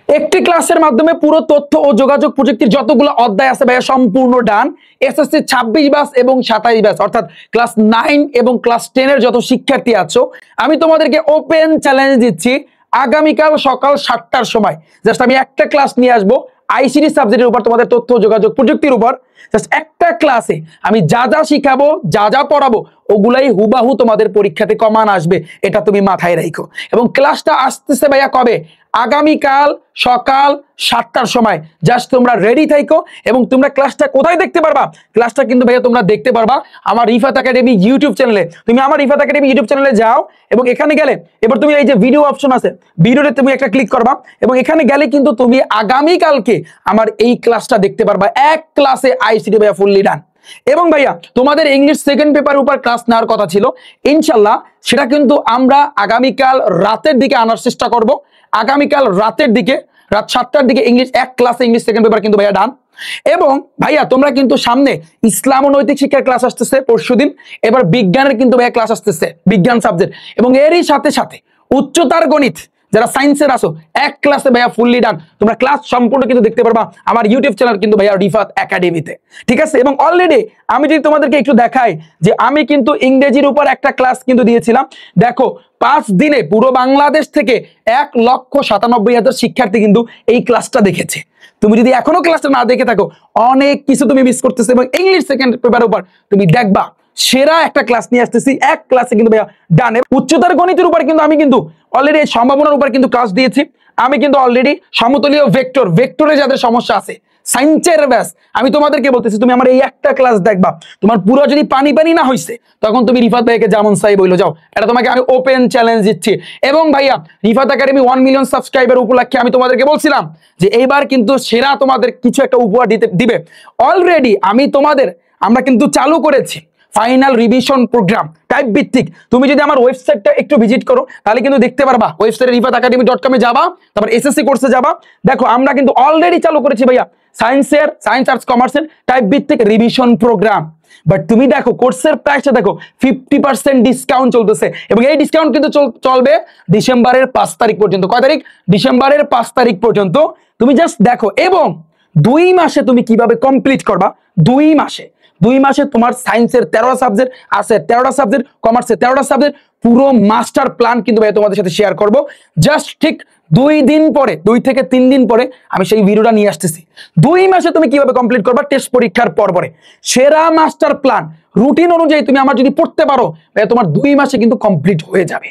একটি ক্লাসের মাধ্যমে পুরো তথ্য ও যোগাযোগ প্রযুক্তির যতগুলো অধ্যায় আছে ভাইয়া সম্পূর্ণ ডান। এসএসসি 26 ব্যাচ এবং 27 ব্যাচ অর্থাৎ ক্লাস 9 এবং ক্লাস 10 এর যত শিক্ষার্থী আছো আমি তোমাদেরকে ওপেন চ্যালেঞ্জ দিচ্ছি, আগামীকাল সকাল 7টার সময় জাস্ট আমি একটা ক্লাস নিয়ে আসবো আইসিটি সাবজেক্টের উপর, তোমাদের তথ্য যোগাযোগ প্রযুক্তির উপর। জাস্ট একটা ক্লাসে আমি যা যা শিখাবো, যা যা পড়াবো ওগুলাই হুবাহু তোমাদের পরীক্ষাতে কমান আসবে, এটা তুমি মাথায় রাখো। এবং ক্লাসটা আসতেছে ভাইয়া কবে? আগামীকাল সকাল 7টার সময়। জাস্ট তোমরা রেডি থাকো। এবং তোমরা ক্লাসটা কোথায় দেখতে পারবা? ক্লাসটা কিন্তু ভাইয়া তোমরা দেখতে পারবা আমার রিফাত একাডেমি ইউটিউব চ্যানেলে। তুমি আমার রিফাত একাডেমি ইউটিউব চ্যানেলে যাও এবং এখানে গেলে এবার তুমি এই যে ভিডিও অপশন আছে, ভিডিওতে তুমি একটা ক্লিক করবা এবং এখানে গেলে কিন্তু তুমি আগামীকালকে আমার এই ক্লাসটা দেখতে পারবা। এক ক্লাসে আইসিটি ভাইয়া ফুললি ডান। এবং ভাইয়া তোমাদের ইংলিশ সেকেন্ড পেপার উপর ক্লাস নেওয়ার কথা ছিল, ইনশাল্লাহ সেটা কিন্তু আমরা আগামীকাল রাতের দিকে আনার চেষ্টা করব। আগামীকাল রাতের দিকে, রাত 7টার দিকে ইংলিশ এক ক্লাসে ইংলিশ সেকেন্ড পেপার কিন্তু ভাইয়া ডান। এবং ভাইয়া তোমরা কিন্তু সামনে ইসলাম ও নৈতিক শিক্ষার ক্লাস আসতেছে পরশুদিন, এবার বিজ্ঞানের কিন্তু ভাইয়া ক্লাস আসতেছে, বিজ্ঞান সাবজেক্ট। এবং এরই সাথে সাথে উচ্চতার গণিত যারা সায়েন্সের আসো এক ক্লাসে ভাইয়া ফুললি ডান। তোমরা ক্লাস সম্পূর্ণ কিন্তু দেখতে পারবা আমার ইউটিউব চ্যানেল কিন্তু ভাইয়া রিফাত একাডেমিতে, ঠিক আছে? এবং অলরেডি আমি যদি তোমাদেরকে একটু দেখাই যে আমি কিন্তু ইংরেজির উপর একটা ক্লাস কিন্তু দিয়েছিলাম। দেখো 5 দিনে পুরো বাংলাদেশ থেকে 1,97,000 শিক্ষার্থী কিন্তু এই ক্লাসটা দেখেছে। তুমি যদি এখনো ক্লাসটা না দেখে থাকো অনেক কিছু তুমি মিস করতেছো। এবং ইংলিশ সেকেন্ড পেপারের উপর তুমি দেখবা সেরা একটা ক্লাস নিয়ে আসতেছি, এক ক্লাসে কিন্তু ভাইয়া ডান। উচ্চতার গণিতের উপর কিন্তু আমি কিন্তু অলরেডি সম্ভাবনার উপর কিন্তু ক্লাস দিয়েছি। আমি কিন্তু অলরেডি সমতলীয় ভেক্টরে যাদের সমস্যা আছে সায়েন্সের ব্যাস, আমি তোমাদেরকে বলতেছি তুমি আমার এই একটা ক্লাস দেখবা, তোমার পুরো যদি পানি পানি না হইছে তখন তুমি রিফাত ভাইকে যেমন চাই বইলো যাও, এটা তোমাকে আমি ওপেন চ্যালেঞ্জ দিচ্ছি। এবং ভাইয়া রিফাত একাডেমি 1 মিলিয়ন সাবস্ক্রাইবার উপলক্ষে আমি তোমাদেরকে বলছিলাম যে এইবার কিন্তু সেরা তোমাদের কিছু একটা উপহার দিবে। অলরেডি আমরা কিন্তু চালু করেছি ফাইনাল রিভিশন প্রোগ্রাম টাইপ ভিত্তিক। তুমি যদি আমার ওয়েবসাইটটা একটু ভিজিট করো তাহলে কিন্তু দেখতে পারবা, ওয়েবসাইটে rifatacademy.com এ যাবা, তারপর এসএসসি কোর্সে যাবা। দেখো আমরা কিন্তু অলরেডি চালু করেছি ভাইয়া সায়েন্স আর্টস কমার্সের টাইপ ভিত্তিক রিভিশন প্রোগ্রাম। বাট তুমি দেখো কোর্সের প্রাইসটা দেখো 50% ডিসকাউন্ট চলতেছে এবং এই ডিসকাউন্ট কিন্তু চলবে ডিসেম্বরের 5 তারিখ পর্যন্ত। কয় তারিখ? ডিসেম্বরের 5 তারিখ পর্যন্ত। তুমি জাস্ট দেখো এবং 2 মাসে তুমি কিভাবে কমপ্লিট করবা। 2 মাসে তোমার সায়েন্সের 13টা সাবজেক্ট আছে, 13টা সাবজেক্ট, কমার্সের 13টা সাবজেক্ট, পুরো মাস্টার প্ল্যান কিন্তু ভাই তোমাদের সাথে শেয়ার করব। জাস্ট ঠিক 2 দিন পরে, 2 থেকে 3 দিন পরে আমি সেই ভিডিওটা নিয়ে আসতেছি। 2 মাসে তুমি কিভাবে কমপ্লিট করবা টেস্ট পরীক্ষার পরে সেরা মাস্টার প্ল্যান রুটিন অনুযায়ী তুমি আমার যদি পড়তে পারো তোমার 2 মাসে কিন্তু কমপ্লিট হয়ে যাবে।